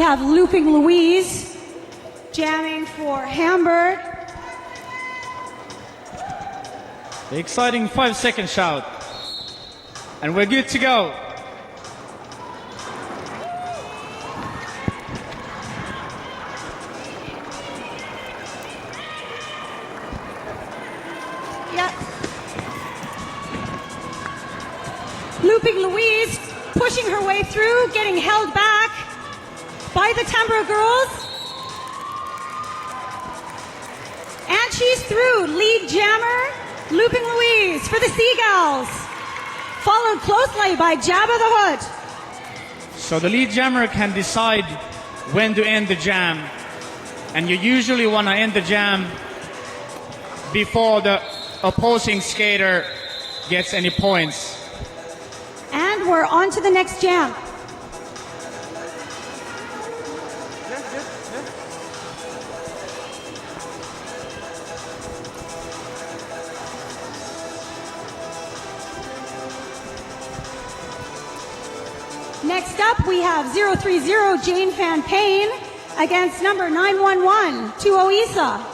have Looping Louise jamming for Hamburg. The exciting 5-second shout. And we're good to go. Yep. Looping Louise pushing her way through, getting held back by the Tampere girls. And she's through. Lead jammer, Looping Louise for the Seagulls. Followed closely by Jabba the Hood. So the lead jammer can decide when to end the jam. And you usually want to end the jam before the opposing skater gets any points. And we're on to the next jam. Next up, we have 030 Jane Van Payne against number 911, Tuo Isa.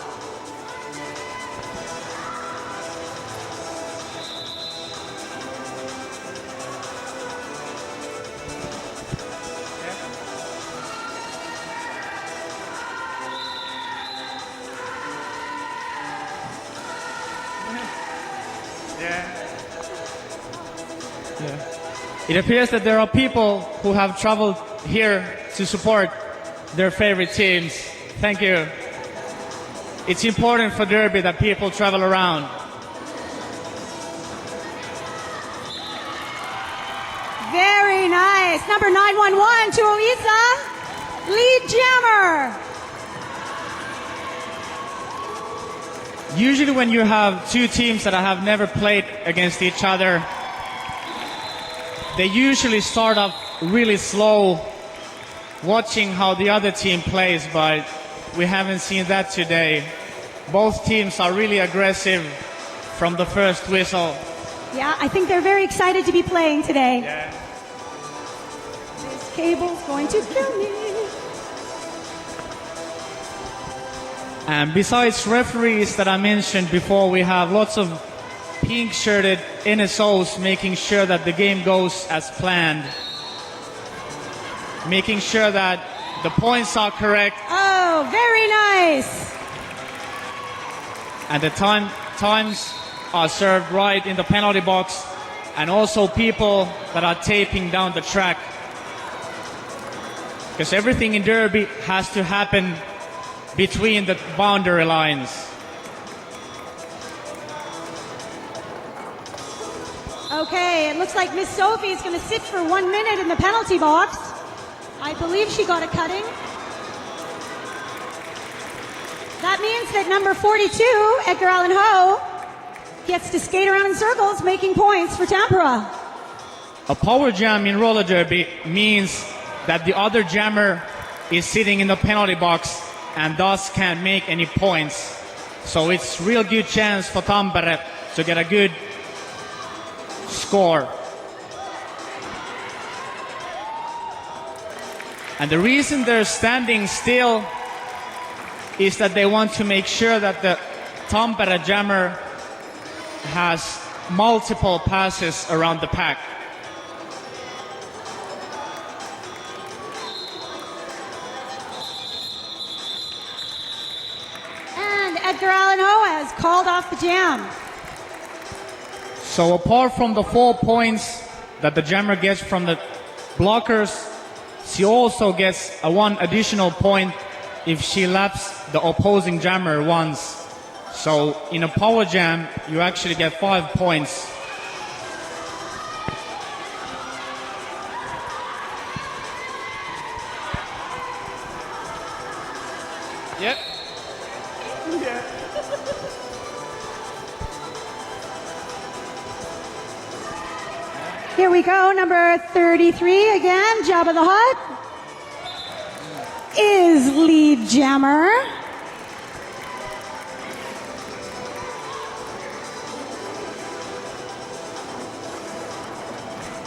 It appears that there are people who have traveled here to support their favorite teams. Thank you. It's important for Derby that people travel around. Very nice. Number 911, Tuo Isa, lead jammer. Usually when you have two teams that have never played against each other, they usually start off really slow, watching how the other team plays, but we haven't seen that today. Both teams are really aggressive from the first whistle. Yeah, I think they're very excited to be playing today. Yeah. This cable's going to kill me. And besides referees that I mentioned before, we have lots of pink-shirted NSOs making sure that the game goes as planned. Making sure that the points are correct. Oh, very nice. And the times are served right in the penalty box. And also people that are taping down the track. Because everything in Derby has to happen between the boundary lines. Okay, it looks like Miss Sophie is going to sit for 1 minute in the penalty box. I believe she got a cutting. That means that number 42, Edgar Allan Ho, gets to skate around in circles, making points for Tampere. A power jam in roller derby means that the other jammer is sitting in the penalty box and thus can't make any points. So it's real good chance for Tampere to get a good score. And the reason they're standing still is that they want to make sure that the Tampere jammer has multiple passes around the pack. And Edgar Allan Ho has called off the jam. So apart from the 4 points that the jammer gets from the blockers, she also gets a 1 additional point if she laps the opposing jammer once. So in a power jam, you actually get 5 points. Yep. Yeah. Here we go, number 33 again, Jabba the Hutt is lead jammer.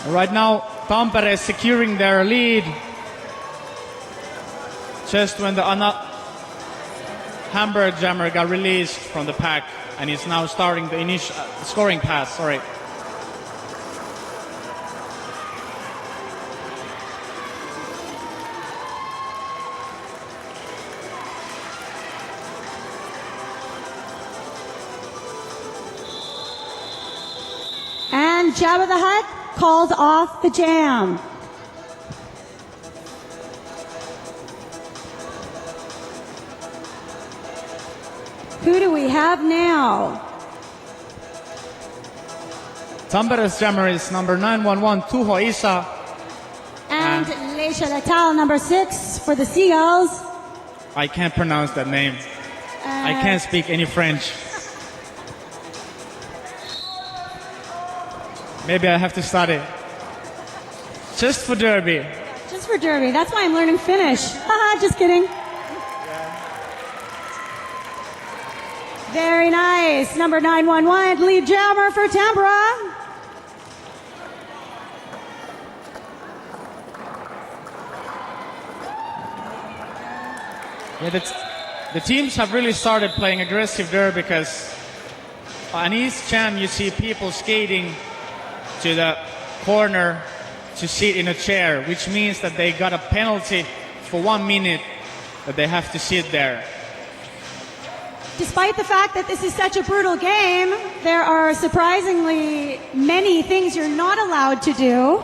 Right now, Tampere is securing their lead. just when the Hamburg jammer got released from the pack and is now starting the initial scoring pass. Sorry. And Jabba the Hutt calls off the jam. Who do we have now? Tampere's jammer is number 911, Tuho Isa. And Leisha Letal, number 6 for the Seagulls. I can't pronounce that name. I can't speak any French. Maybe I have to study. Just for Derby. Just for Derby. That's why I'm learning Finnish. Haha, just kidding. Very nice. Number 911, lead jammer for Tampere. Yeah, the teams have really started playing aggressive there because on East Jam you see people skating to the corner to sit in a chair, which means that they got a penalty for 1 minute that they have to sit there. Despite the fact that this is such a brutal game, there are surprisingly many things you're not allowed to do.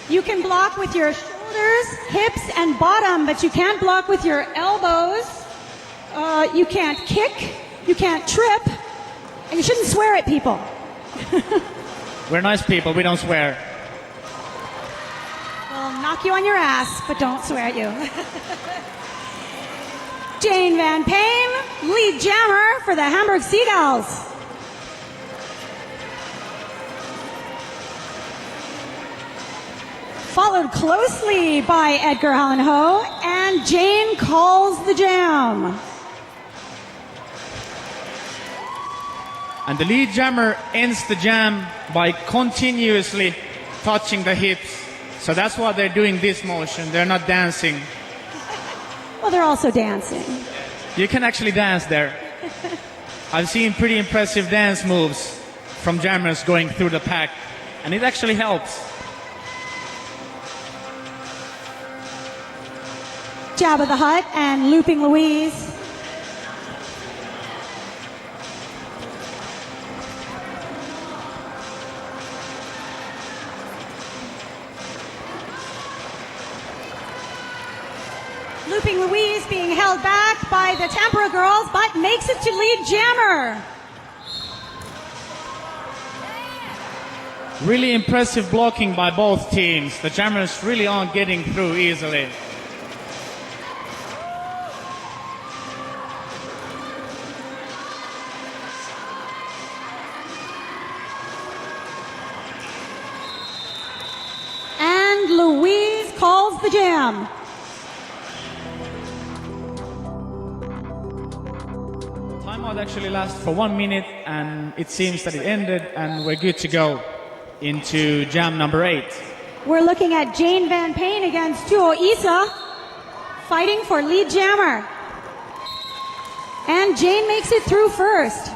You can block with your shoulders, hips, and bottom, but you can't block with your elbows. You can't kick, you can't trip, and you shouldn't swear at people. We're nice people, we don't swear. We'll knock you on your ass, but don't swear at you. Jane Van Payne, lead jammer for the Hamburg Seagulls. Followed closely by Edgar Howlin, and Jane calls the jam. And the lead jammer ends the jam by continuously touching the hips. So that's why they're doing this motion. They're not dancing. Well, they're also dancing. You can actually dance there. I've seen pretty impressive dance moves from jammers going through the pack, and it actually helps. Jabba the Hutt and Looping Louise. Looping Louise being held back by the Tampere girls, but makes it to lead jammer. Really impressive blocking by both teams. The jammers really aren't getting through easily. And Louise calls the jam. Timeout actually lasts for 1 minute, and it seems that it ended, and we're good to go into jam number 8. We're looking at Jane Van Payne against Tuo Isa, fighting for lead jammer. And Jane makes it through first.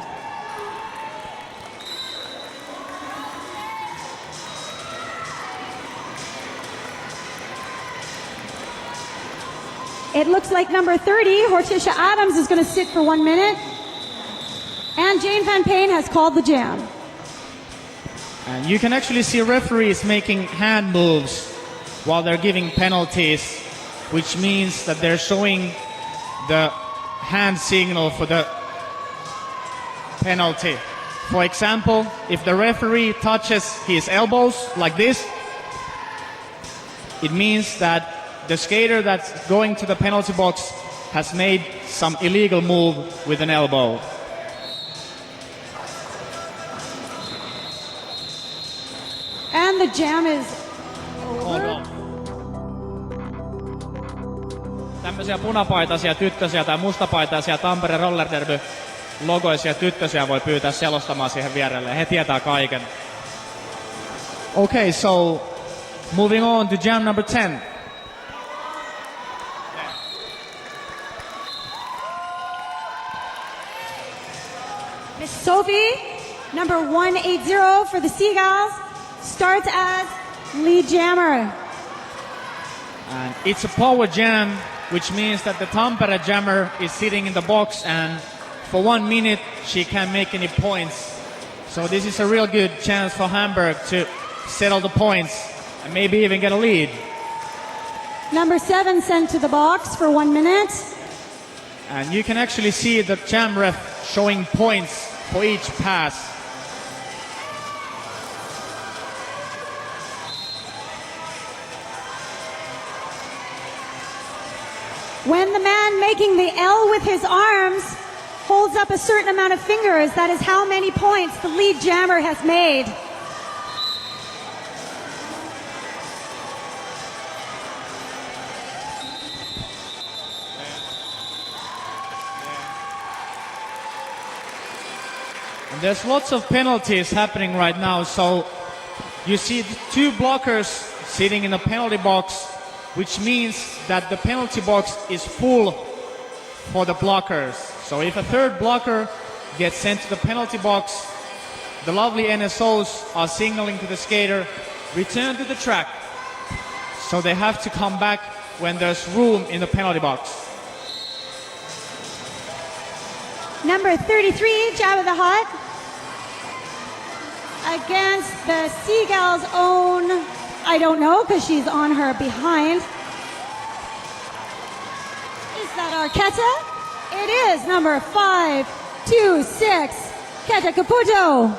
It looks like number 30, Hortensia Adams, is going to sit for 1 minute. And Jane Van Payne has called the jam. And you can actually see referees making hand moves while they're giving penalties, which means that they're showing the hand signal for the penalty. For example, if the referee touches his elbows like this, it means that the skater that's going to the penalty box has made some illegal move with an elbow. And the jam is over. Tämmöisiä punapaitaisia tyttösiä tai mustapaitaisia Tampere Roller Derby logoisia tyttösiä voi pyytää selostamaan siihen vierelle. He tietää kaiken. Okay, so moving on to jam number 10. Miss Sophie, number 180 for the Seagulls, starts as lead jammer. And it's a power jam, which means that the Tampere jammer is sitting in the box, and for 1 minute she can't make any points. So this is a real good chance for Hamburg to settle the points and maybe even get a lead. Number 7 sent to the box for 1 minute. And you can actually see the jam ref showing points for each pass. When the man making the L with his arms holds up a certain amount of fingers, that is how many points the lead jammer has made. And there's lots of penalties happening right now. So you see the 2 blockers sitting in the penalty box, which means that the penalty box is full for the blockers. So if a third blocker gets sent to the penalty box, the lovely NSOs are signaling to the skater, return to the track. So they have to come back when there's room in the penalty box. Number 33, Jabba the Hutt, against the Seagulls' own, I don't know, because she's on her behind. Is that Arqueta? It is number 526, Keta Caputo.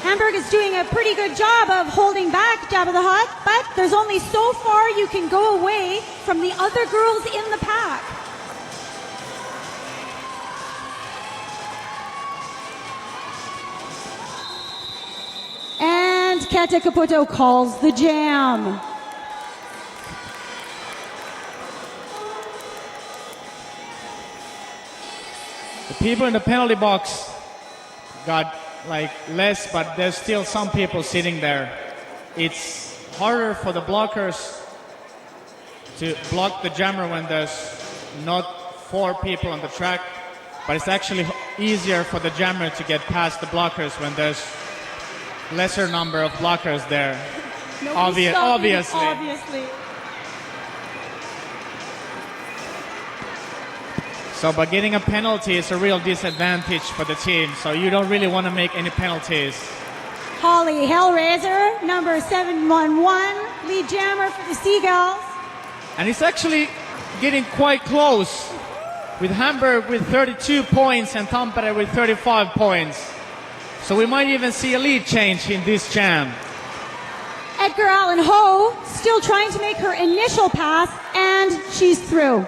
Hamburg is doing a pretty good job of holding back Jabba the Hutt, but there's only so far you can go away from the other girls in the pack. And Keta Caputo calls the jam. The people in the penalty box got like less, but there's still some people sitting there. It's harder for the blockers to block the jammer when there's not 4 people on the track, but it's actually easier for the jammer to get past the blockers when there's lesser number of blockers there. Obviously. So by getting a penalty is a real disadvantage for the team, so you don't really want to make any penalties. Holly Hellraiser, number 711, lead jammer for the Seagulls. And it's actually getting quite close, with Hamburg with 32 points and Tampere with 35 points. So we might even see a lead change in this jam. Edgar Allan Ho still trying to make her initial pass, and she's through.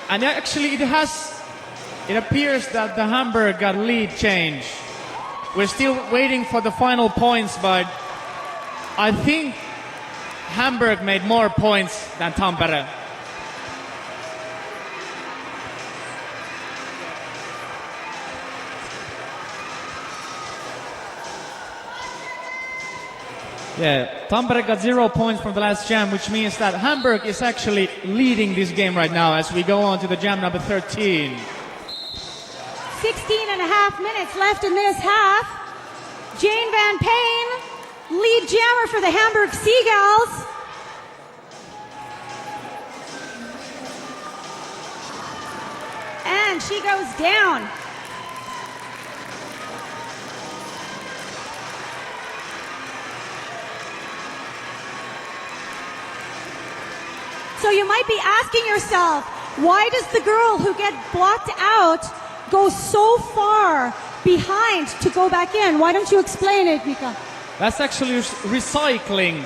And actually it appears that the Hamburg got lead change. We're still waiting for the final points, but I think Hamburg made more points than Tampere. Yeah, Tampere got 0 points from the last jam, which means that Hamburg is actually leading this game right now as we go on to the jam number 13. 16 and a half minutes left in this half. Jane Van Payne, lead jammer for the Hamburg Seagulls. And she goes down. So you might be asking yourself, why does the girl who gets blocked out go so far behind to go back in? Why don't you explain it, Mika? That's actually recycling,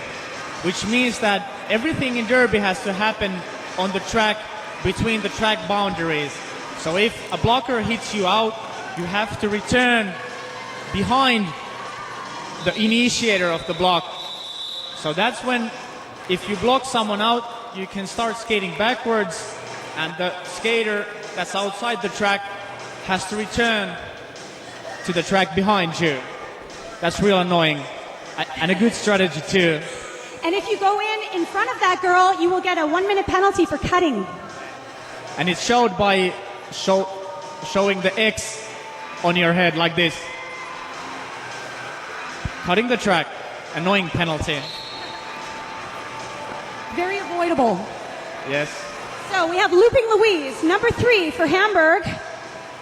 which means that everything in derby has to happen on the track between the track boundaries. So if a blocker hits you out, you have to return behind the initiator of the block. So that's when if you block someone out, you can start skating backwards, and the skater that's outside the track has to return to the track behind you. That's real annoying, and a good strategy too. And if you go in front of that girl, you will get a 1 minute penalty for cutting. And it's showed by showing the X on your head like this. Cutting the track, annoying penalty. Very avoidable. Yes. So we have Looping Louise, number 3 for Hamburg.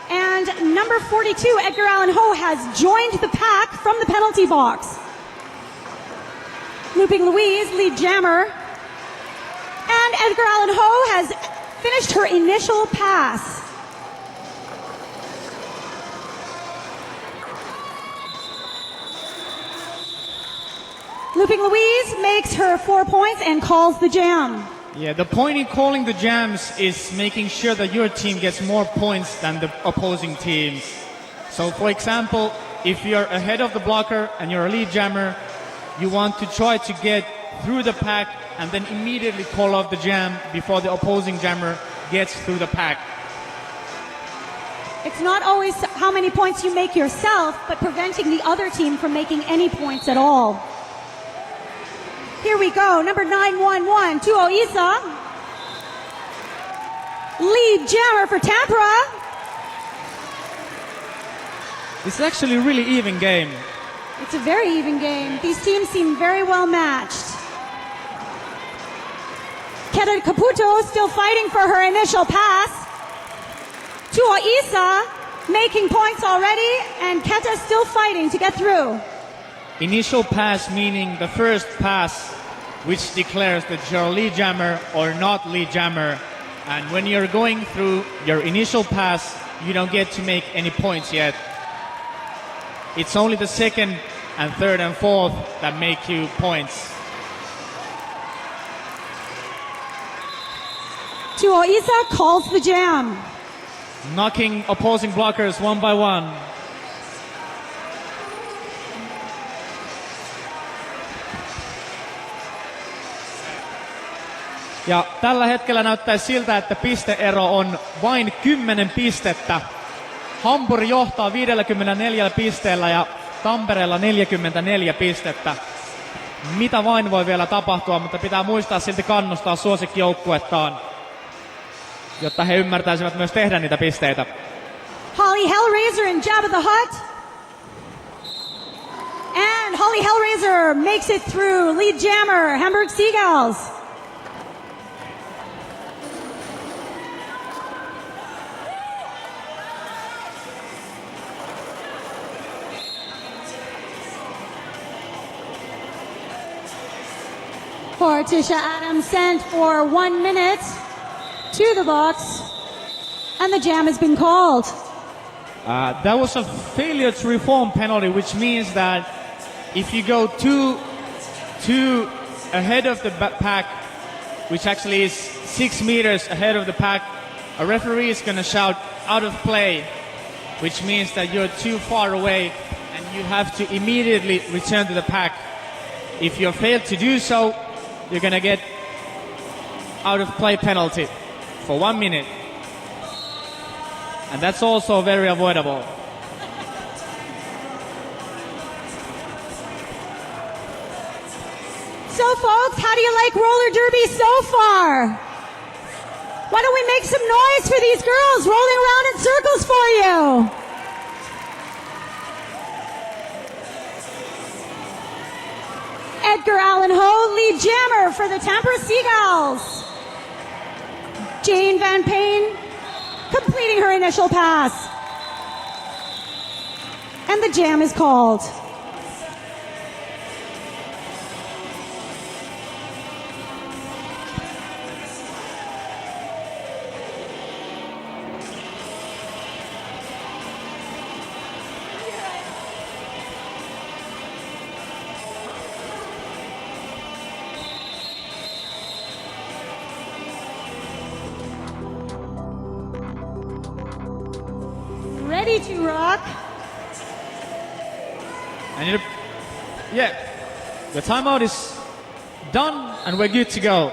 And number 42, Edgar Allan Ho, has joined the pack from the penalty box. Looping Louise, lead jammer. And Edgar Allan Ho has finished her initial pass. Looping Louise makes her 4 points and calls the jam. Yeah, the point in calling the jams is making sure that your team gets more points than the opposing teams. So for example, if you're ahead of the blocker and you're a lead jammer, you want to try to get through the pack and then immediately call off the jam before the opposing jammer gets through the pack. It's not always how many points you make yourself, but preventing the other team from making any points at all. Here we go, number 911, Tuo Isa. Lead jammer for Tampere. It's actually a really even game. It's a very even game. These teams seem very well matched. Keta Caputo still fighting for her initial pass. Tuo Isa making points already, and Keta still fighting to get through. Initial pass meaning the first pass which declares that you're a lead jammer or not lead jammer. And when you're going through your initial pass, you don't get to make any points yet. It's only the second and third and fourth that make you points. Tuo Isa calls the jam. Knocking opposing blockers one by one. Ja tällä hetkellä näyttää siltä, että pisteero on vain 10 pistettä. Hamburg johtaa 54 pisteellä ja Tampereella 44 pistettä. Mitä vain voi vielä tapahtua, mutta pitää muistaa silti kannustaa suosikkijoukkuettaan, jotta he ymmärtäisivät myös tehdä niitä pisteitä. Holly Hellraiser and Jabba the Hutt. And Holly Hellraiser makes it through. Lead jammer, Hamburg Seagulls. Tisha Adams sent for 1 minute to the box, and the jam has been called. That was a failure to reform penalty, which means that if you go too ahead of the pack, which actually is 6 meters ahead of the pack, a referee is going to shout out of play, which means that you're too far away and you have to immediately return to the pack. If you fail to do so, you're going to get out of play penalty for 1 minute. And that's also very avoidable. So folks, how do you like roller derby so far? Why don't we make some noise for these girls rolling around in circles for you? Edgar Allan Ho, lead jammer for the Tampere Seagulls. Jane Van Payne completing her initial pass. And the jam is called. Ready to rock. And yeah, the timeout is done, and we're good to go.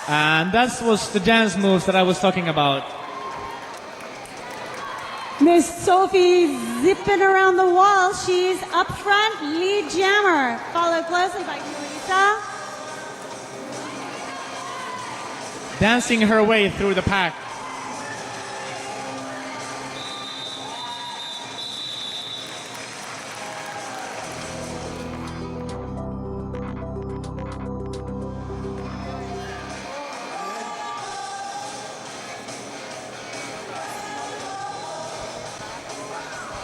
And that was the dance moves that I was talking about. Miss Sophie zipping around the wall. She's up front, lead jammer, followed closely by Luisa. Dancing her way through the pack.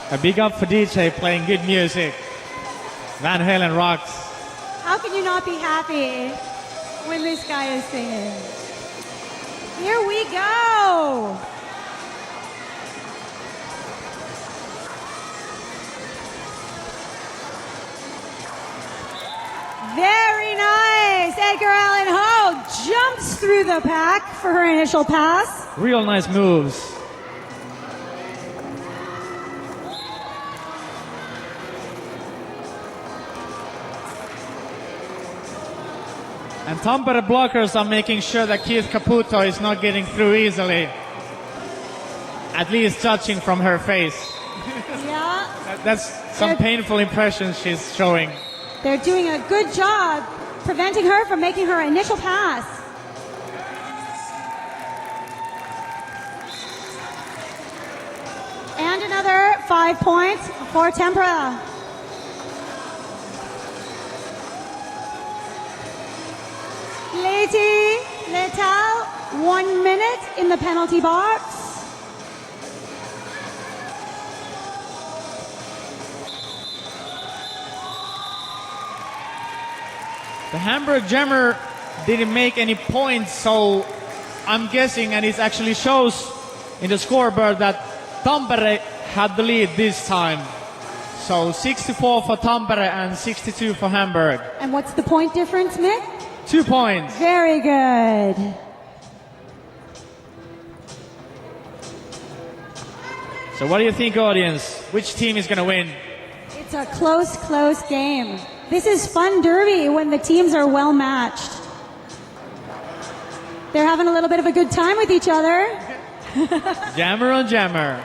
A big up for DJ playing good music. Van Halen rocks. How can you not be happy when this guy is singing? Here we go. Very nice. Edgar Allan Ho jumps through the pack for her initial pass. Real nice moves. And Tampere blockers are making sure that Keith Caputo is not getting through easily. At least judging from her face. Yeah. That's some painful impressions she's showing. They're doing a good job preventing her from making her initial pass. And another 5 points for Tampere. Lady Letal, 1 minute in the penalty box. The Hamburg jammer didn't make any points, so I'm guessing, and it actually shows in the scoreboard, that Tampere had the lead this time. So 64 for Tampere and 62 for Hamburg. And what's the point difference, Mick? 2 points. Very good. So what do you think, audience? Which team is going to win? It's a close game. This is fun derby when the teams are well matched. They're having a little bit of a good time with each other. Jammer on jammer.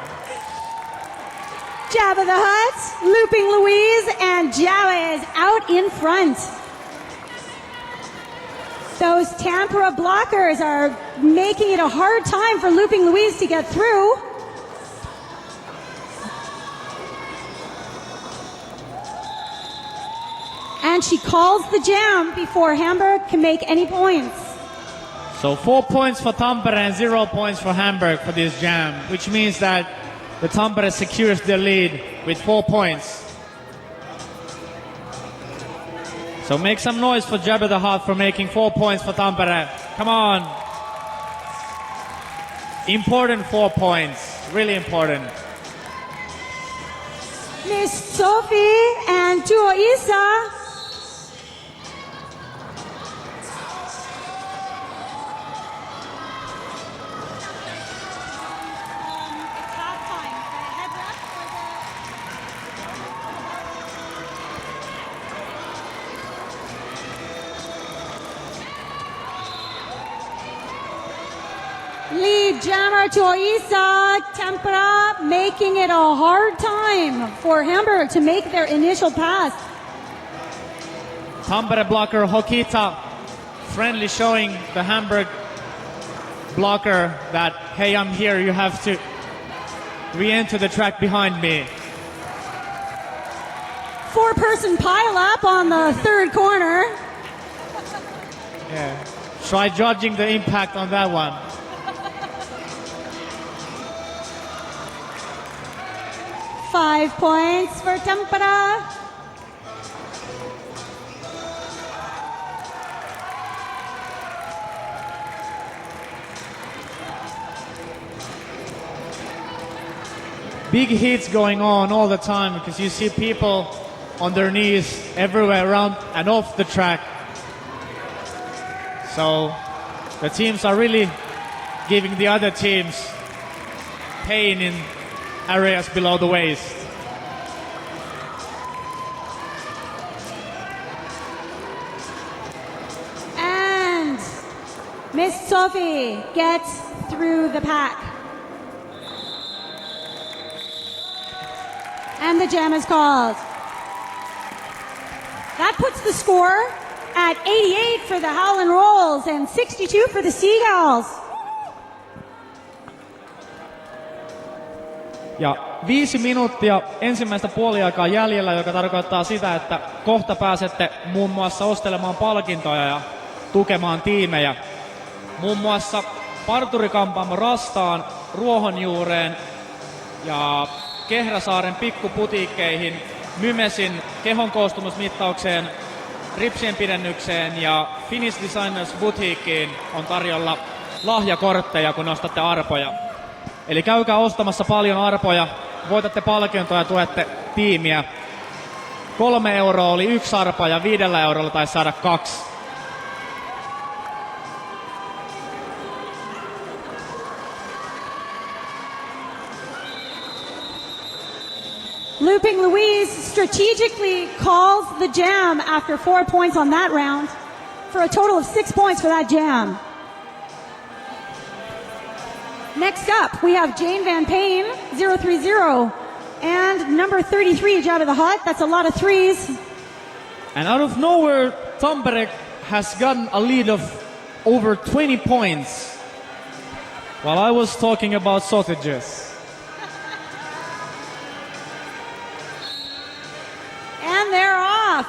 Jabba the Hutt, looping Louise, and Jabba is out in front. Those Tampere blockers are making it a hard time for looping Louise to get through. And she calls the jam before Hamburg can make any points. So 4 points for Tampere and 0 points for Hamburg for this jam, which means that the Tampere secures their lead with 4 points. So make some noise for Jabba the Hutt for making 4 points for Tampere. Come on. Important 4 points. Really important. Miss Sophie and Tuo Isa. Lead jammer Tuo Isa, Tampere making it a hard time for Hamburg to make their initial pass. Tampere blocker Hokita friendly showing the Hamburg blocker that, hey, I'm here, you have to re-enter the track behind me. 4-person pile up on the third corner. Yeah. Try judging the impact on that one. Five points for Tampere. Big hits going on all the time because you see people on their knees everywhere around and off the track. So the teams are really giving the other teams pain in areas below the waist. Miss Sophie gets through the pack. And the jam is called. That puts the score at 88 for the Howlin Rolls and 62 for the Seagulls. Ja 5 minuuttia ensimmäistä puoliaikaa jäljellä, joka tarkoittaa sitä, että kohta pääsette muun muassa ostelemaan palkintoja ja tukemaan tiimejä. Muun muassa parturikampaamo Rastaan, Ruohonjuureen ja Kehräsaaren pikkuputiikkeihin, Mymesin kehonkoostumusmittaukseen, ripsien pidennykseen ja Finnish Designers Boutiqueen on tarjolla lahjakortteja, kun ostatte arpoja. Eli käykää ostamassa paljon arpoja, voitatte palkintoja ja tuette tiimiä. 3 euroa oli 1 arpa ja 5 eurolla taisi saada 2. Looping Louise strategically calls the jam after 4 points on that round for a total of 6 points for that jam. Next up, we have Jane Van Payne, 030, and number 33, Jabba the Hutt. That's a lot of threes. And out of nowhere, Tampere has gotten a lead of over 20 points while I was talking about sausages. And they're off.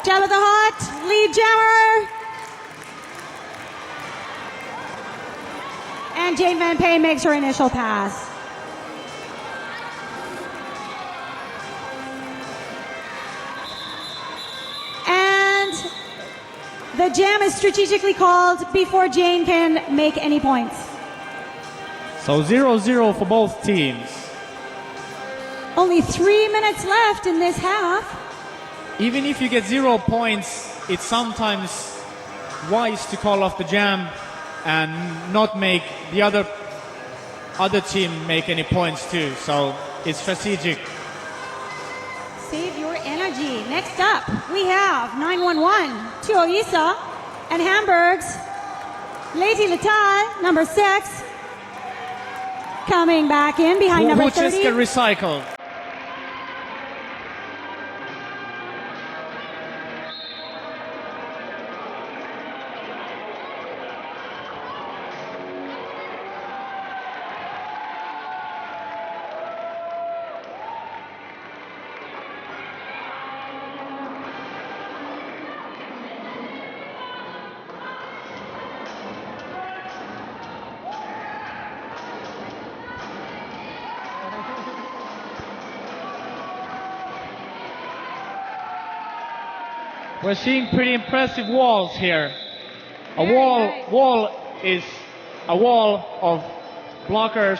Jabba the Hutt, lead jammer. And Jane Van Payne makes her initial pass. And the jam is strategically called before Jane can make any points. So 0-0 for both teams. Only 3 minutes left in this half. Even if you get 0 points, it's sometimes wise to call off the jam and not make the other team make any points too. So it's strategic. Save your energy. Next up, we have 911, Tuoisa, and Hamburg's Lady Latal, number 6, coming back in behind number 30. Who just get recycled. We're seeing pretty impressive walls here. A wall is a wall of blockers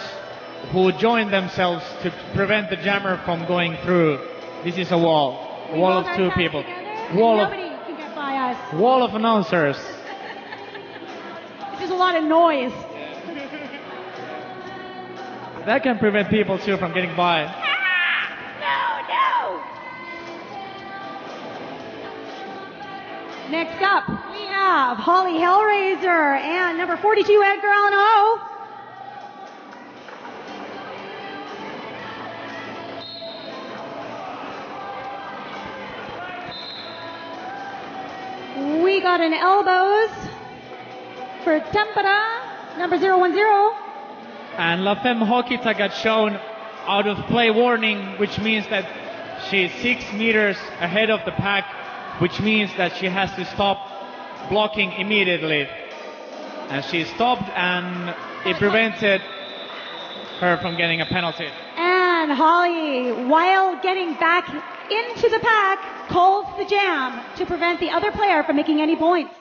who join themselves to prevent the jammer from going through. This is a wall of 2 people. Nobody can get by us. Wall of announcers. It's just a lot of noise. That can prevent people too from getting by. Next up, we have Holly Hellraiser and number 42, Edgar Allan Ho. We got an elbows for Tampere, number 010. And La Femme Hokita got shown out of play warning, which means that she's 6 meters ahead of the pack, which means that she has to stop blocking immediately. And she stopped, and it prevented her from getting a penalty. And Holly, while getting back into the pack, calls the jam to prevent the other player from making any points.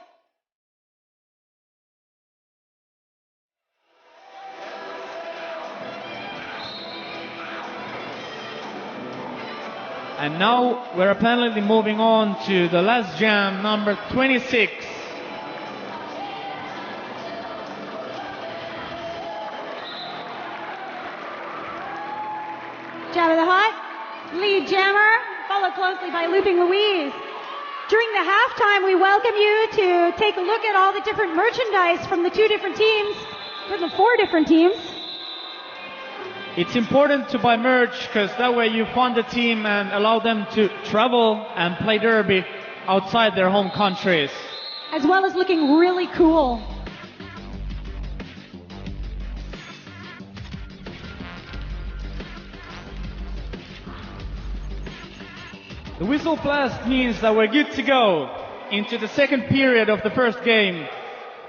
And now we're apparently moving on to the last jam, number 26. Jabba the Hutt, lead jammer followed closely by Looping Louise. During the halftime, we welcome you to take a look at all the different merchandise from the four different teams. It's important to buy merch because that way you fund the team and allow them to travel and play derby outside their home countries. As well as looking really cool. The whistle blast means that we're good to go into the second period of the first game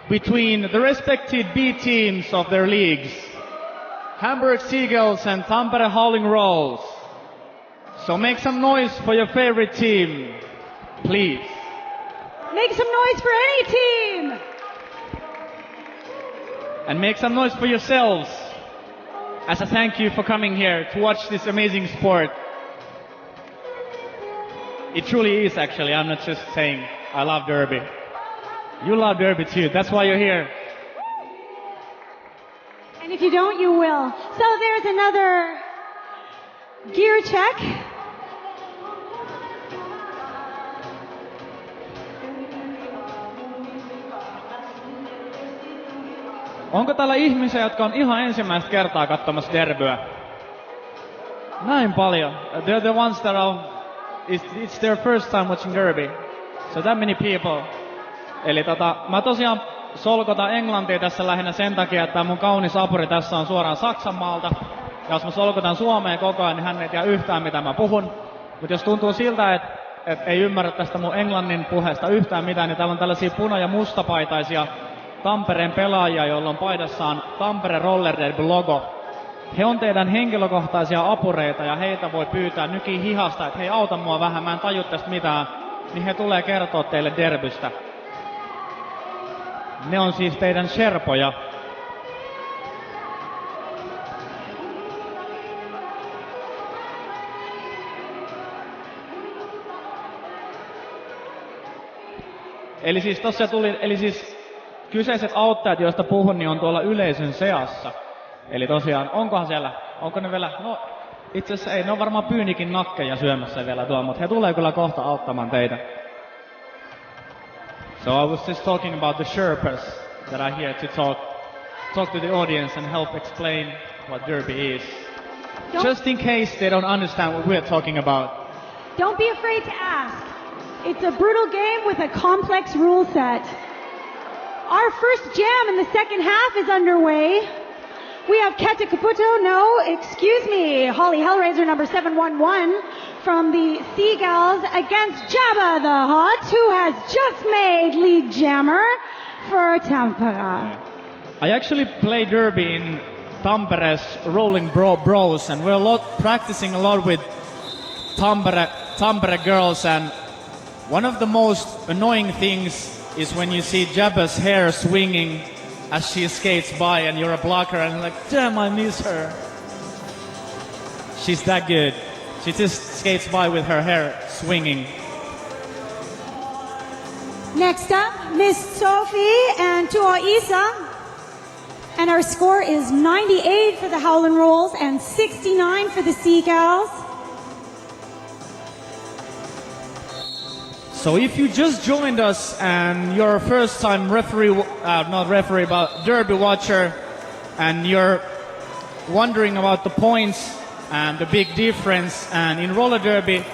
between the respective B teams of their leagues, Hamburg Seagulls and Tampere Howlin Rolls. So make some noise for your favorite team, please. Make some noise for any team! And make some noise for yourselves as a thank you for coming here to watch this amazing sport. It truly is, actually. I'm not just saying I love derby. You love derby too. That's why you're here. And if you don't, you will. So there's another gear check. Onko täällä ihmisiä, jotka on ihan ensimmäistä kertaa katsomassa derbyä? Näin paljon. They're the ones that are... It's their first time watching derby. So that many people. Eli mä tosiaan solkotan englantia tässä lähinnä sen takia, että mun kaunis apuri tässä on suoraan Saksan maalta. Ja jos mä solkotan suomeen koko ajan, niin hän ei tiedä yhtään mitä mä puhun. Mutta jos tuntuu siltä, että ei ymmärrä tästä mun englannin puheesta yhtään mitään, niin täällä on tällaisia puna- ja mustapaitaisia Tampereen pelaajia, joilla on paidassaan Tampere Roller Derby-logo. He on teidän henkilökohtaisia apureita ja heitä voi pyytää nykiin hihasta, että hei auta mua vähän, mä en taju tästä mitään. Niin he tulee kertoa teille derbystä. Ne on siis teidän sherpoja. Eli siis kyseiset auttajat, joista puhun, niin on tuolla yleisön seassa. Eli tosiaan, onko ne vielä, no itse asiassa ei, ne on varmaan pyynikin nakkeja syömässä vielä tuolla, mutta he tulee kyllä kohta auttamaan teitä. So I was just talking about the Sherpas that are here to talk to the audience and help explain what derby is. Just in case they don't understand what we're talking about. Don't be afraid to ask. It's a brutal game with a complex rule set. Our first jam in the second half is underway. We have Keta Holly Hellraiser number 711 from the Seagulls against Jabba the Hutt, who has just made lead jammer for Tampere. I actually play derby in Tampere's Rolling Bros, and we're practicing a lot with Tampere girls, and one of the most annoying things is when you see Jabba's hair swinging as she skates by and you're a blocker and you're like, damn, I miss her. She's that good. She just skates by with her hair swinging. Next up, Miss Sophie and Tua Isa. And our score is 98 for the Howlin Rolls and 69 for the Seagulls. So if you just joined us and you're a first-time derby watcher, and you're wondering about the points and the big difference, and in roller derby,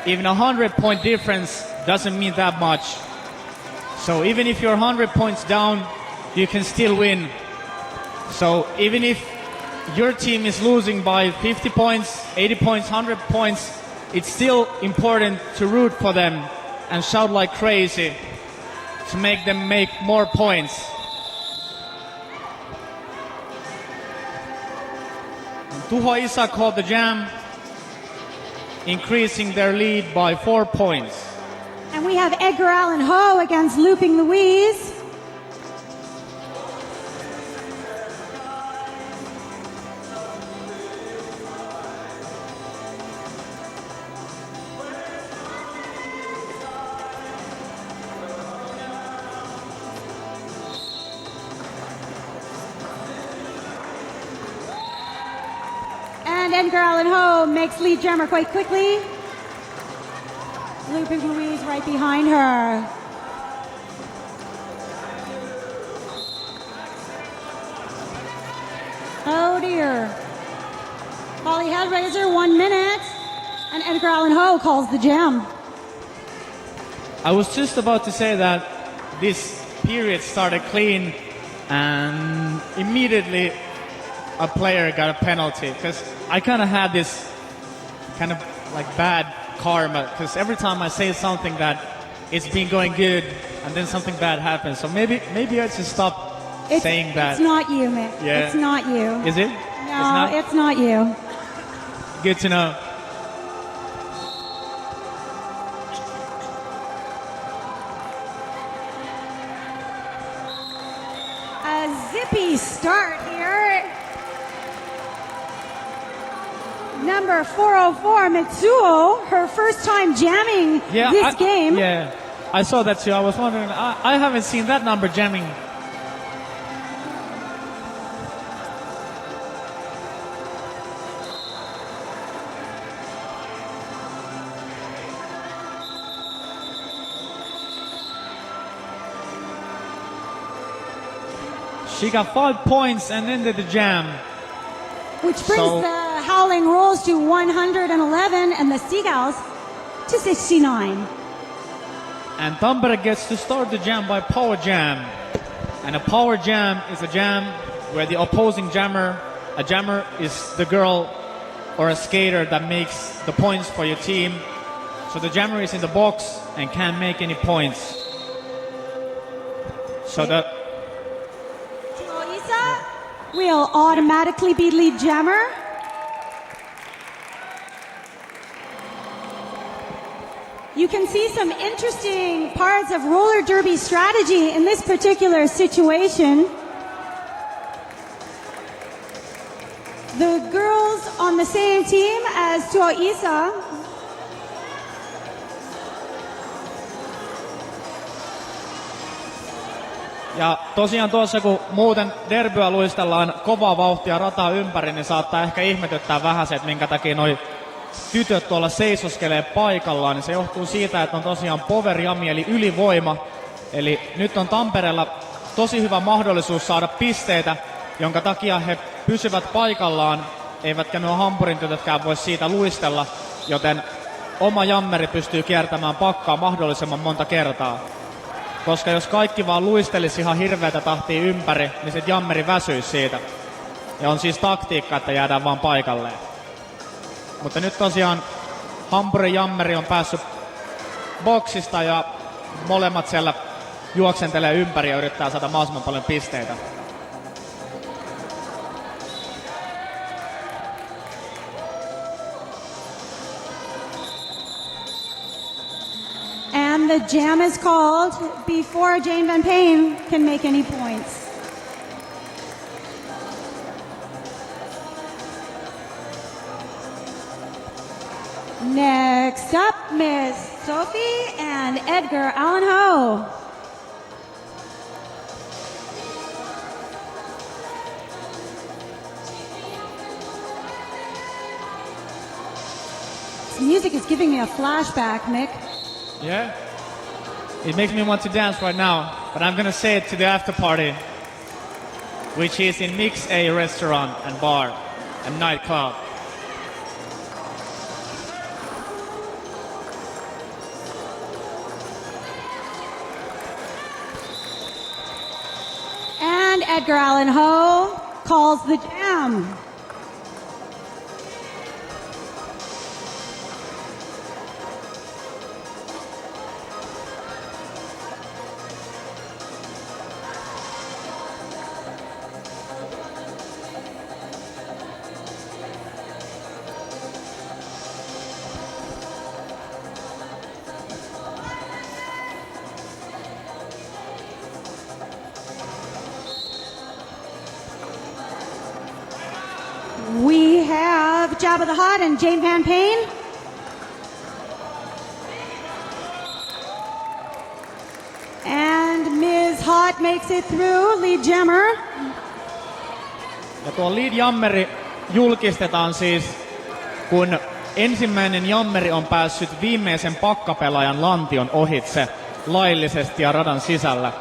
even a 100-point difference doesn't mean that much. So even if you're 100 points down, you can still win. So even if your team is losing by 50 points, 80 points, 100 points, it's still important to root for them and shout like crazy to make them make more points. Tuho Isa called the jam, increasing their lead by 4 points. And we have Edgar Allan Ho against Looping Louise. And Edgar Allan Ho makes lead jammer quite quickly. Looping Louise right behind her. Oh dear. Holly Headraiser, 1 minute. And Edgar Allan Ho calls the jam. I was just about to say that this period started clean and immediately a player got a penalty because I kind of had this kind of like bad karma because every time I say something that it's been going good and then something bad happens. So maybe I should stop saying that. It's not you, Mick. Yeah. It's not you. Is it? No, it's not you. Good to know. A zippy start here. Number 404, Mitsuo, her first time jamming this game. Yeah, I saw that too. I was wondering, I haven't seen that number jamming. She got 5 points and ended the jam. Which brings the Howling Rolls to 111 and the Seagulls to 69. And Tampere gets to start the jam by power jam. And a power jam is a jam where the opposing jammer, a jammer is the girl or a skater that makes the points for your team. So the jammer is in the box and can't make any points. So the will automatically be lead jammer. You can see some interesting parts of roller derby strategy in this particular situation. The girls on the same team as Tuoisa Ja tosiaan tuossa kun muuten derbyä luistellaan kovaa vauhtia rataa ympäri, niin saattaa ehkä ihmetyttää vähän se, että minkä takia noi tytöt tuolla seisoskelee paikallaan. Niin se johtuu siitä, että on tosiaan power jami eli ylivoima. Eli nyt on Tampereella tosi hyvä mahdollisuus saada pisteitä, jonka takia he pysyvät paikallaan. Eivätkä nuo Hamburgin tytötkään voi siitä luistella, joten oma jammeri pystyy kiertämään pakkaa mahdollisimman monta kertaa. Koska jos kaikki vaan luistelisi ihan hirveätä tahtia ympäri, niin sit jammeri väsyisi siitä. Ja on siis taktiikka, että jäädään vaan paikalleen. Mutta nyt tosiaan Hamburgin jammeri on päässyt boksista ja molemmat siellä juoksentelee ympäri ja yrittää saada mahdollisimman paljon pisteitä. and the jam is called before Jane Van Payne can make any points. Next up, Miss Sophie and Edgar Allan Ho. This music is giving me a flashback, Mick. Yeah? It makes me want to dance right now, but I'm gonna say it to the after party, which is in Mix A restaurant and bar and nightclub. And Edgar Allan Ho calls the jam. We have Jabba the Hutt and Jane Van Payne. And Ms. Hutt makes it through, lead jammer. Ja tuo lead jammeri julkistetaan siis, kun ensimmäinen jammeri on päässyt viimeisen pakkapelaajan lantion ohitse laillisesti ja radan sisällä.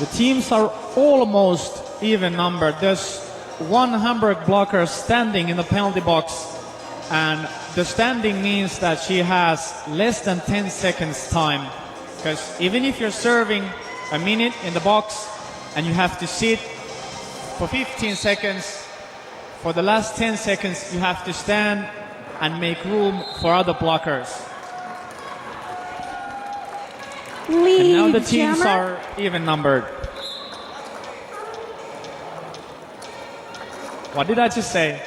The teams are almost even numbered. There's one Hamburg blocker standing in the penalty box, and the standing means that she has less than 10 seconds time. Because even if you're serving a minute in the box and you have to sit for 15 seconds, for the last 10 seconds you have to stand and make room for other blockers. Lead And now the teams jammer. are even numbered. What did I just say?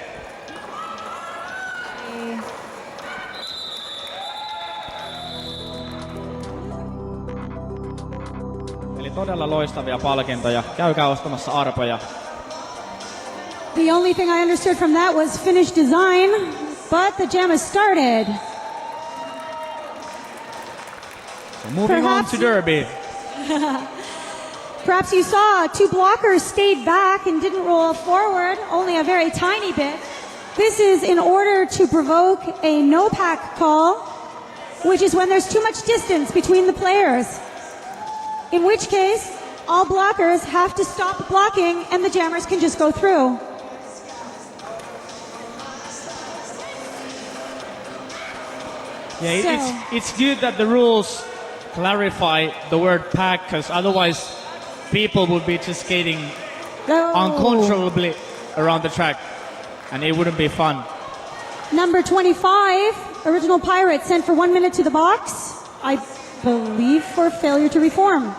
Eli todella loistavia palkintoja. Käykää ostamassa arpoja. The only thing I understood from that was Finnish design, but the jam has started. So moving on to Derby. Perhaps you saw two blockers stayed back and didn't roll forward, only a very tiny bit. This is in order to provoke a no-pack call, which is when there's too much distance between the players. In which case, all blockers have to stop blocking and the jammers can just go through. Yeah, So- it's good that the rules clarify the word pack, because otherwise people would be just skating Oh. uncontrollably around the track, and it wouldn't be fun. Number 25, Original Pirate, sent for 1 minute to the box. I believe for failure to reform.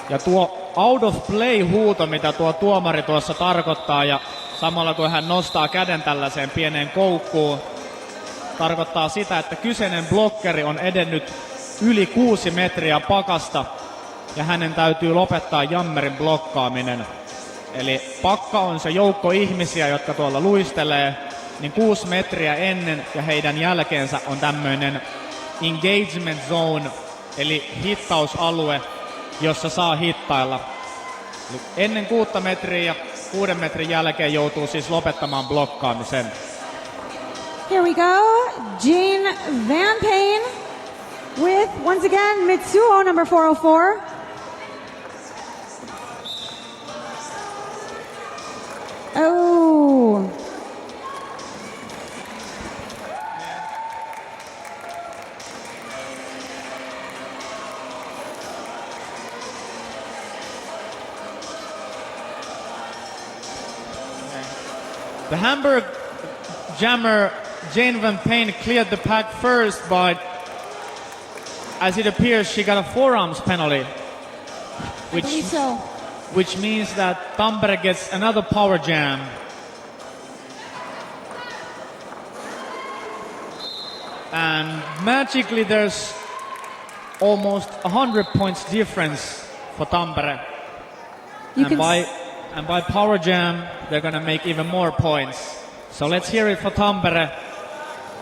Ja tuo out of play -huuto, mitä tuo tuomari tuossa tarkoittaa, ja samalla kun hän nostaa käden tällaiseen pieneen koukkuun, tarkoittaa sitä, että kyseinen blokkeri on edennyt yli 6 metriä pakasta, ja hänen täytyy lopettaa jammerin blokkaaminen. Eli pakka on se joukko ihmisiä, jotka tuolla luistelee, niin 6 metriä ennen ja heidän jälkeensä on tämmöinen engagement zone, eli hittausalue, jossa saa hittailla. Eli ennen 6 metriä ja 6 metrin jälkeen joutuu siis lopettamaan blokkaamisen. Here we go. Jean Van Payne with, once again, Mitsuo, number 404. Oh. The Hamburg jammer Jane Van Payne cleared the pack first, but as it appears she got a forearms penalty, I believe so. which means that Tampere gets another power jam. And magically there's almost 100 points difference for Tampere. You And can by power jam, they're gonna make even more points. So let's hear it for Tampere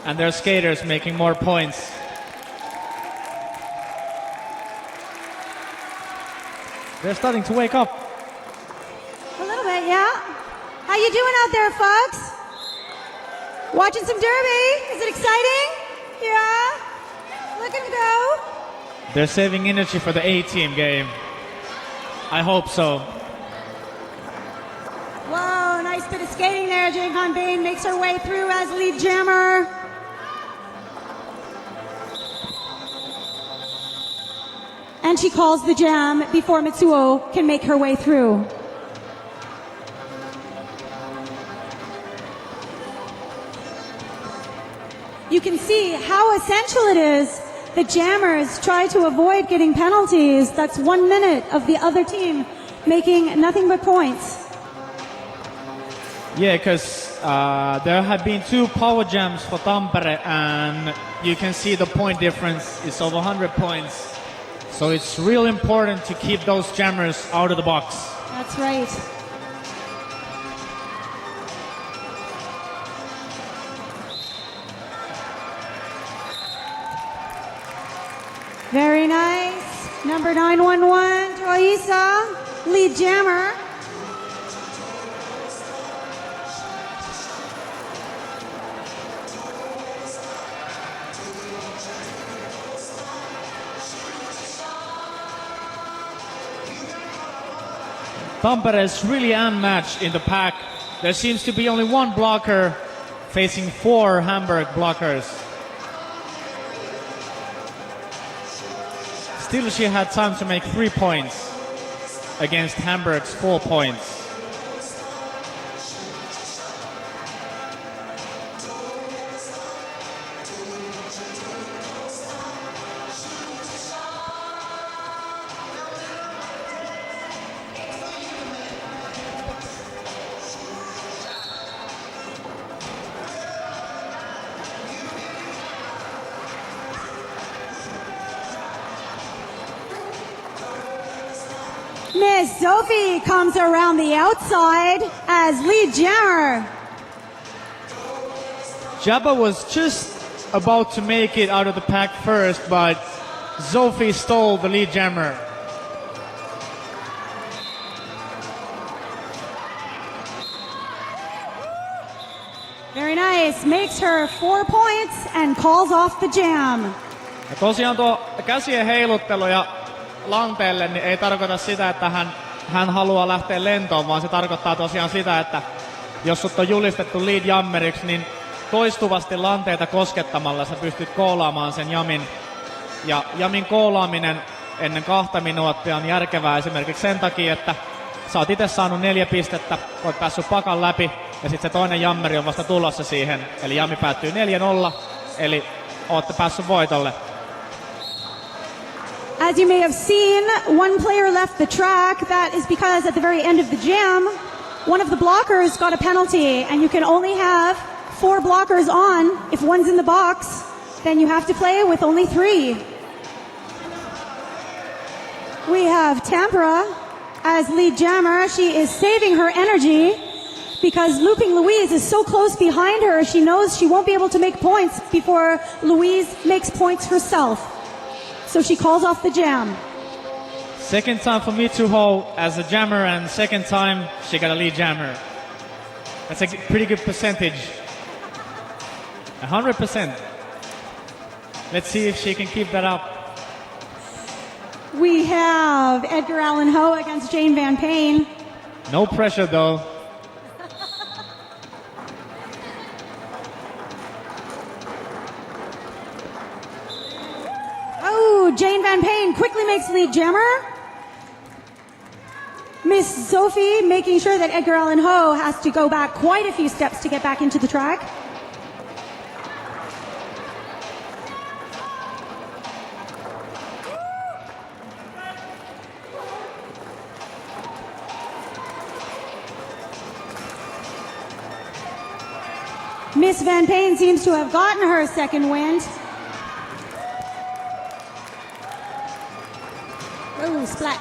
and their skaters making more points. They're starting to wake up. a little bit, yeah. How you doing out there, folks? Watching some derby? Is it exciting? Yeah. Look and go. They're saving energy for the A-team game. I hope so. Whoa, nice bit of skating there. Jane Van Payne makes her way through as lead jammer. And she calls the jam before Mitsuo can make her way through. You can see how essential it is the jammers try to avoid getting penalties. That's 1 minute of the other team making nothing but points. Yeah, because There have been 2 power jams for Tampere, and you can see the point difference is over 100 points. So it's real important to keep those jammers out of the box. That's right. Very nice. Number 911, Toisa, lead jammer. Tampere is really unmatched in the pack. There seems to be only 1 blocker facing 4 Hamburg blockers. Still, she had time to make 3 points against Hamburg's 4 points. Miss Sophie comes around the outside as lead jammer. Jabba was just about to make it out of the pack first, but Sophie stole the lead jammer. Very nice. Makes her 4 points and calls off the jam. Ja tosiaan tuo käsien heiluttelu ja lanteelle niin ei tarkoita sitä, että hän haluaa lähteä lentoon, vaan se tarkoittaa tosiaan sitä, että jos sut on julistettu lead jammeriksi, niin toistuvasti lanteita koskettamalla sä pystyt koolaamaan sen jamin. Ja jamin koolaaminen ennen 2 minuuttia on järkevää esimerkiksi sen takia, että sä oot itse saanut 4 pistettä, oot päässyt pakan läpi ja sitten se toinen jammeri on vasta tulossa siihen. Eli jami päättyy 4-0, eli ootte päässyt voitolle. As you may have seen, 1 player left the track. That is because at the very end of the jam, one of the blockers got a penalty, and you can only have 4 blockers on. If one's in the box, then you have to play with only 3. We have Tampere as lead jammer. She is saving her energy because Looping Louise is so close behind her. She knows she won't be able to make points before Louise makes points herself. So she calls off the jam. Second time for Mitsuho as a jammer, and second time she got a lead jammer. That's a pretty good percentage. 100%. Let's see if she can keep that up. We have Edgar Allan Ho against Jane Van Payne. No pressure though. Oh, Jane Van Payne quickly makes lead jammer. Miss Sophie making sure that Edgar Allan Ho has to go back quite a few steps to get back into the track. Miss Van Payne seems to have gotten her second wind. Oh, splat.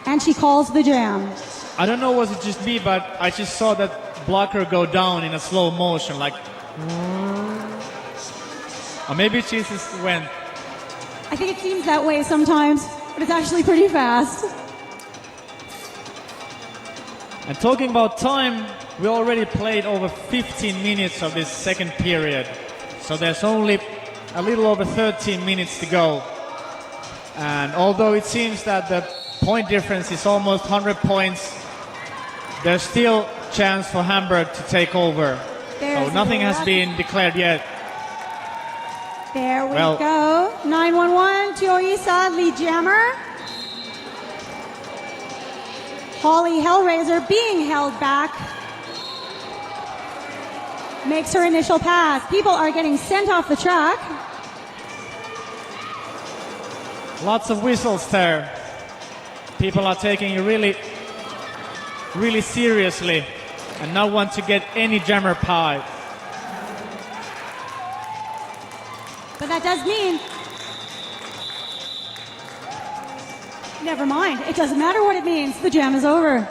And she calls the jam. I don't know was it just me, but I just saw that blocker go down in a slow motion, like. Or maybe she just went. I think it seems that way sometimes, but it's actually pretty fast. And talking about time, we already played over 15 minutes of this second period. So there's only a little over 13 minutes to go. And although it seems that the point difference is almost 100 points, there's still chance for Hamburg to take over. So nothing has been declared yet. There we go. 911, Tioisa, lead jammer. Holly Hellraiser being held back. Makes her initial pass. People are getting sent off the track. Lots of whistles there. People are taking it really, really seriously and not want to get any jammer pie. But that does mean... Never mind. It doesn't matter what it means. The jam is over.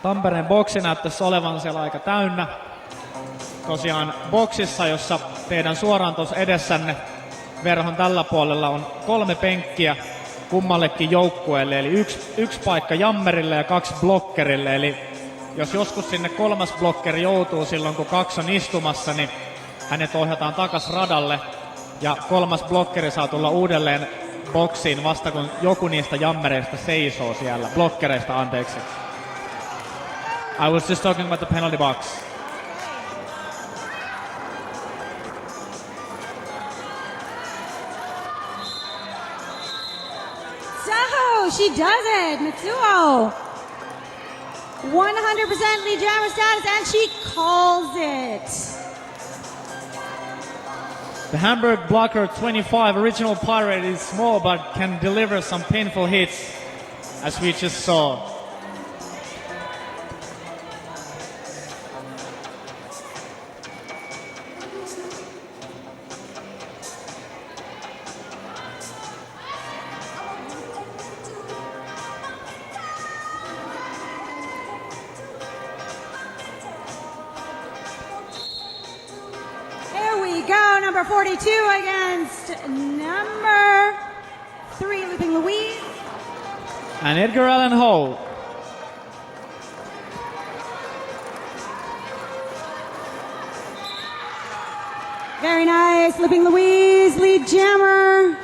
Tampereen boksi näyttäisi olevan siellä aika täynnä. Tosiaan boksissa, jossa teidän suoraan tuossa edessänne verhon tällä puolella on 3 penkkiä kummallekin joukkueelle. Eli yksi paikka jammerille ja 2 blokkerille. Eli jos joskus sinne 3. blokkeri joutuu silloin, kun 2 on istumassa, niin hänet ohjataan takas radalle. Ja 3. blokkeri saa tulla uudelleen boksiin vasta kun joku niistä jammereista seisoo siellä. Blokkereista, anteeksi. I was just talking about the penalty box. So she does it, Mitsuo. 100% lead jammer status, and she calls it. The Hamburg blocker 25 original pirate is small but can deliver some painful hits, as we just saw. Number 42 against number 3, Looping Louise. And Edgar Allan Poe. Very nice, Looping Louise, lead jammer.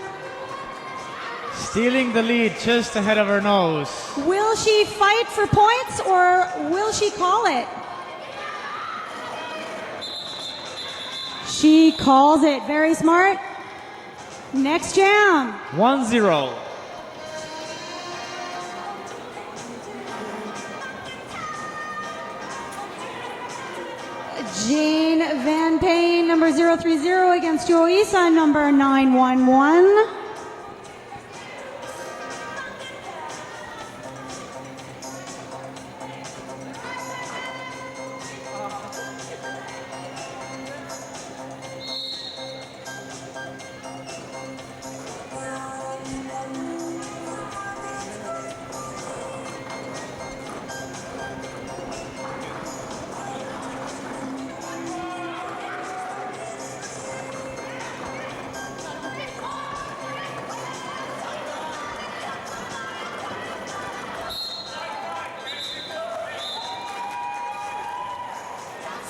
Stealing the lead just ahead of her nose. Will she fight for points or will she call it? She calls it. Very smart. Next jam. 1-0. Jane Van Payne, number 030 against Joisa, number 911.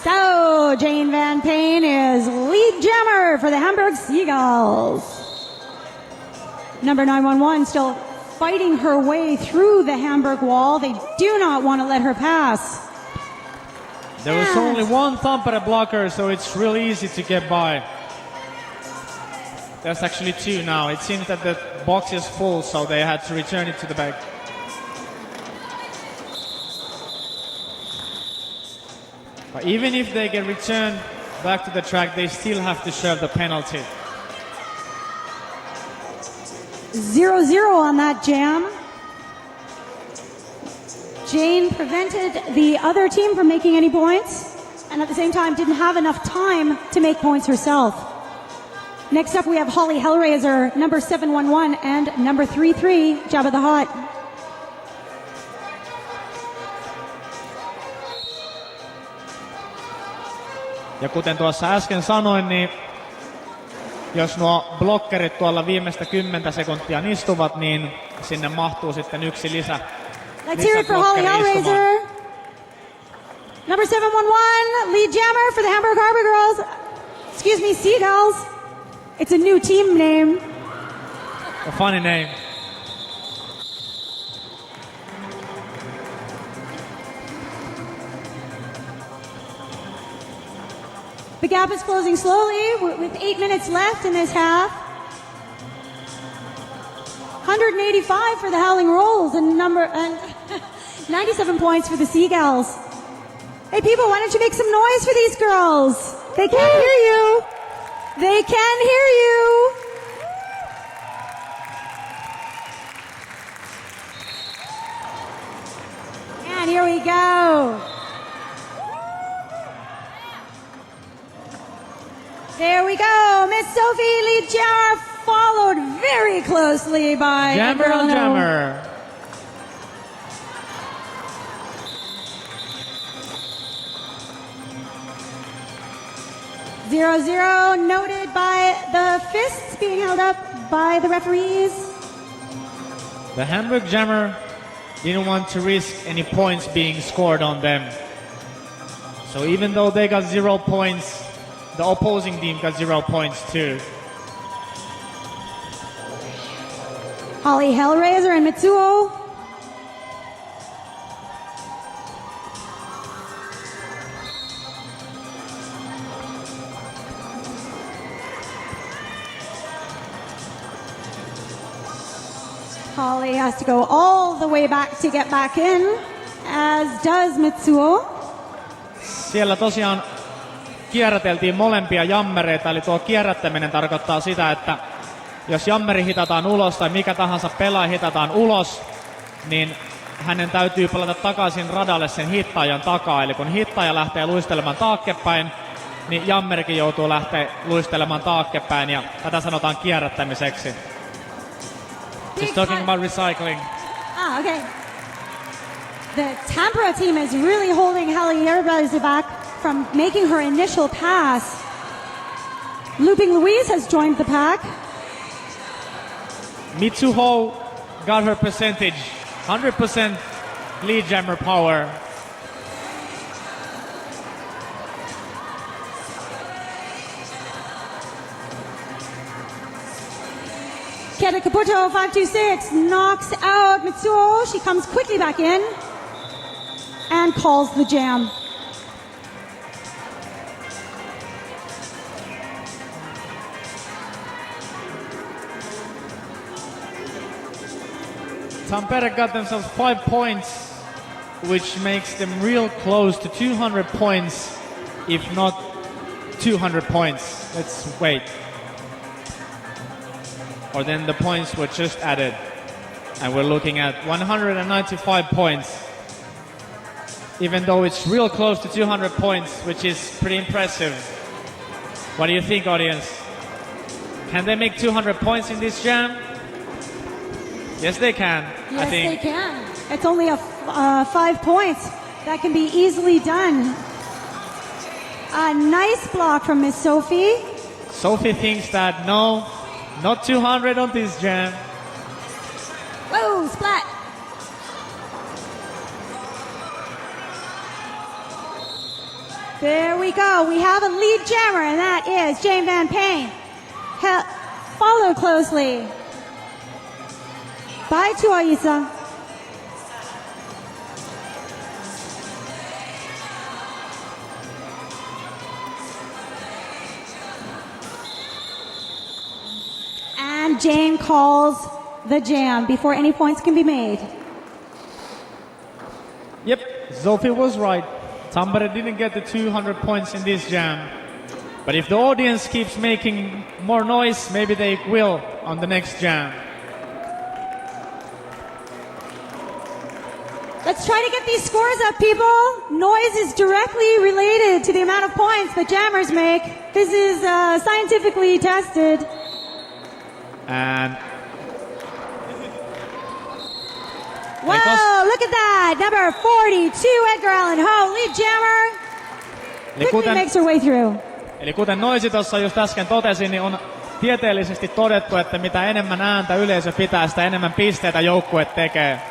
So, Jane Van Payne is lead jammer for the Hamburg Seagulls. Number 911 still fighting her way through the Hamburg wall. They do not want to let her pass. There was only one Tampere blocker, so it's really easy to get by. There's actually 2 now. It seems that the box is full, so they had to return it to the back. But even if they get returned back to the track, they still have to serve the penalty. 0-0 on that jam. Jane prevented the other team from making any points, and at the same time didn't have enough time to make points herself. Next up we have Holly Hellraiser, number 711, and number 33, Jabba the Hutt. Ja kuten tuossa äsken sanoin, niin jos nuo blokkerit tuolla viimeistä 10 sekuntia istuvat, niin sinne mahtuu sitten yksi Let's hear it for Holly Hellraiser. Number 711, lead jammer for the Hamburg Harbor Girls. Excuse me, Seagulls. It's a new team name. A funny name. The gap is closing slowly with 8 minutes left in this half. 185 for the Howling Rolls and 97 points for the Seagulls. Hey people, why don't you make some noise for these girls? They can't hear you. They can hear you. And here we go. There we go. Miss Sophie Lee-Jammer followed very closely by Jammer on Edgar Allen. Jammer. Zero noted by the fists being held up by the referees. The Hamburg Jammer didn't want to risk any points being scored on them. So even though they got 0 points, the opposing team got 0 points too. Holly Hellraiser and Mitsuo. Holly has to go all the way back to get back in, as does Mitsuo. Siellä tosiaan kierräteltiin molempia jammereita, eli tuo kierrättäminen tarkoittaa sitä, että jos jammeri hitataan ulos tai mikä tahansa pelaaja hitataan ulos, niin hänen täytyy pelata takaisin radalle sen hittaajan takaa. Eli kun hittaaja lähtee luistelemaan taaksepäin, niin jammerikin joutuu lähteä luistelemaan taaksepäin, ja tätä sanotaan kierrättämiseksi. Just talking about recycling. Ah, okay. The Tampere team is really holding Holly Hellraiser back from making her initial pass. Looping Louise has joined the pack. Mitsuho got her percentage, 100% lead jammer power. Keta Caputo, 526, knocks out Mitsuo. She comes quickly back in and calls the jam. Tampere got themselves 5 points, which makes them real close to 200 points, if not 200 points. Let's wait. Or then the points were just added, and we're looking at 195 points. Even though it's real close to 200 points, which is pretty impressive. What do you think, audience? Can they make 200 points in this jam? Yes, they can. Yes, I think. they can. It's only a 5 points. That can be easily done. A nice block from Miss Sophie. Sophie thinks that no, not 200 on this jam. Whoa, splat. There we go. We have a lead jammer, and that is Jane Van Payne. Followed closely by Tuaisa. And Jane calls the jam before any points can be made. Yep, Sophie was right. Tampere didn't get the 200 points in this jam. But if the audience keeps making more noise, maybe they will on the next jam. Let's try to get these scores up, people. Noise is directly related to the amount of points that jammers make. This is scientifically tested. And Whoa, look at that. Number 42, Edgar Allan Ho, lead jammer. Quickly makes her way through. Eli kuten Noisi tuossa just äsken totesi, niin on tieteellisesti todettu, että mitä enemmän ääntä yleisö pitää, sitä enemmän pisteitä joukkue tekee.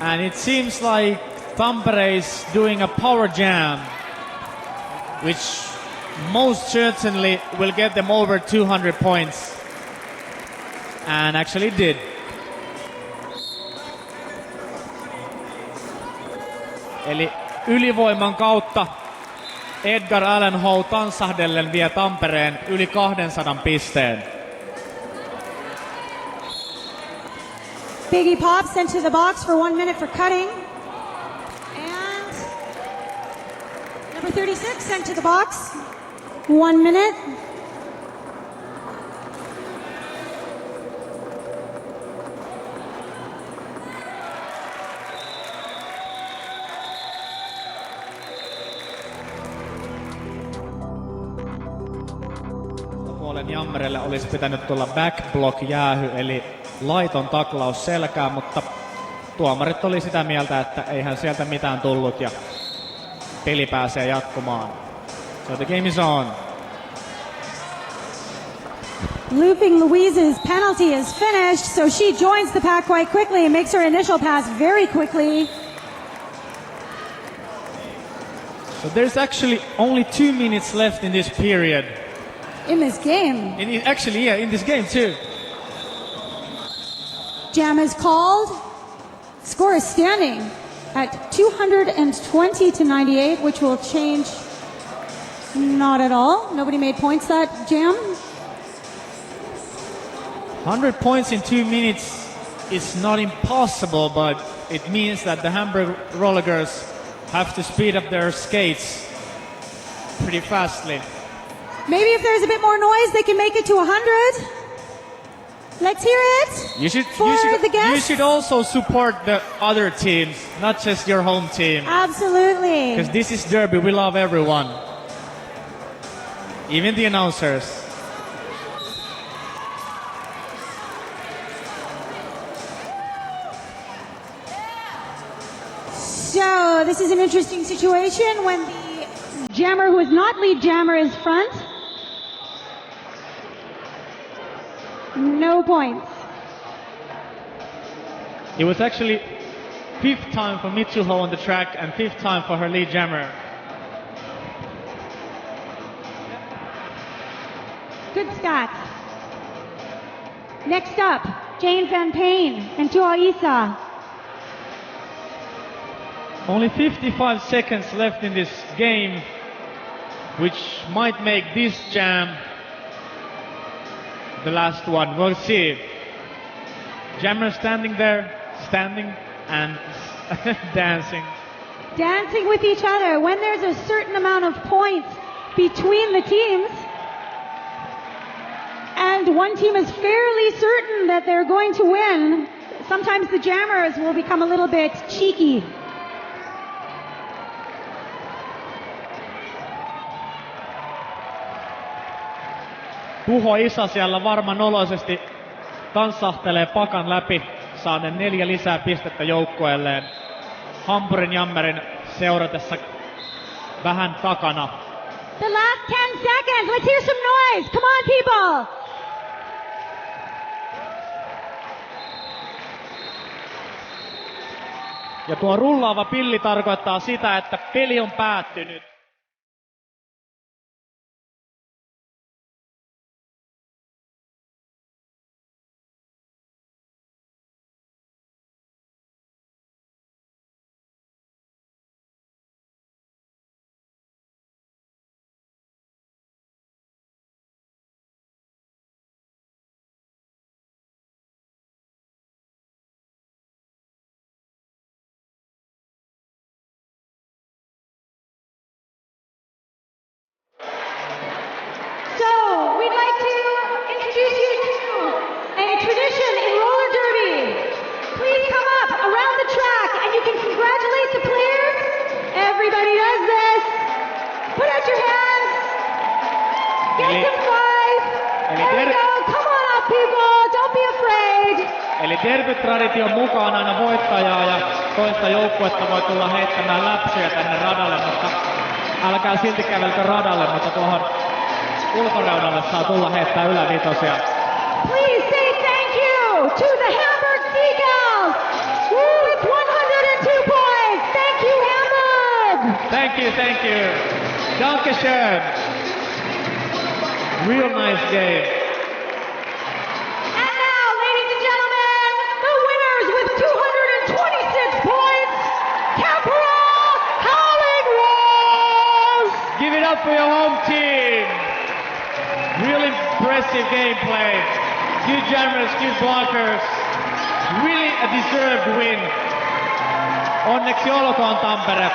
And it seems like Tampere is doing a power jam, which most certainly will get them over 200 points. And actually did. Eli ylivoiman kautta Edgar Allan Ho tanssahdellen vie Tampereen yli 200 pisteen. Biggie Pop sent to the box for 1 minute for cutting. And number 36 sent to the box. 1 minute. Jammerelle olisi pitänyt tulla backblock jäähy, eli laiton taklaus selkään, mutta tuomarit oli sitä mieltä, että eihän sieltä mitään tullut ja peli pääsee jatkumaan. So the game is on. Looping Louise's penalty is finished, so she joins the pack quite quickly and makes her initial pass very quickly. So there's actually only 2 minutes left in this period. In this game. In this game too. Jam is called. Score is standing at 220 to 98, which will change not at all. Nobody made points that jam. 100 points in 2 minutes is not impossible, but it means that the Hamburg roller girls have to speed up their skates pretty fastly. Maybe if there's a bit more noise, they can make it to 100. Let's hear it. You should also support the other teams, not just your home team. Absolutely. Because this is Derby, we love everyone. Even the announcers. So this is an interesting situation when the jammer who is not lead jammer is front. No points. It was actually 5th time for Mitsuho on the track and 5th time for her lead jammer. Good stats. Next up, Jane Van Payne and Tua Isa. Only 55 seconds left in this game, which might make this jam the last one. We'll see. Jammer standing there, standing and dancing. Dancing with each other. When there's a certain amount of points between the teams, and one team is fairly certain that they're going to win, sometimes the jammers will become a little bit cheeky. Tuho Isa siellä varmaan oloisesti tanssahtelee pakan läpi, saaden 4 lisää pistettä joukkueelleen. Hamburgin Jammerin seuratessa vähän takana. The last 10 seconds. Let's hear some noise. Come on, people. Ja tuo rullaava pilli tarkoittaa sitä, että peli on päättynyt. So, we'd like to introduce you to a tradition in roller derby. Please come up around the track and you can congratulate the players. Everybody does this. Put out your hands. Get some five. There we go. Come on up, people. Don't be afraid. Eli derbytradition mukaan aina voittajaa ja toista joukkuetta voi tulla heittämään läpsyjä tänne radalle, mutta älkää silti kävelkö radalle, mutta tuohon ulkoreudalle saa tulla heittää ylävitosia. Please say thank you to the Hamburg Seagulls with 102 points. Thank you, Hamburg. Thank you. Dankeschön. Real nice game. And now, ladies and gentlemen, the winners with 226 points, Tampere Howlin Rose. Give it up for your home team. Real impressive gameplay. Good jammers, good blockers. Really a deserved win. Onneksi olkoon Tampere.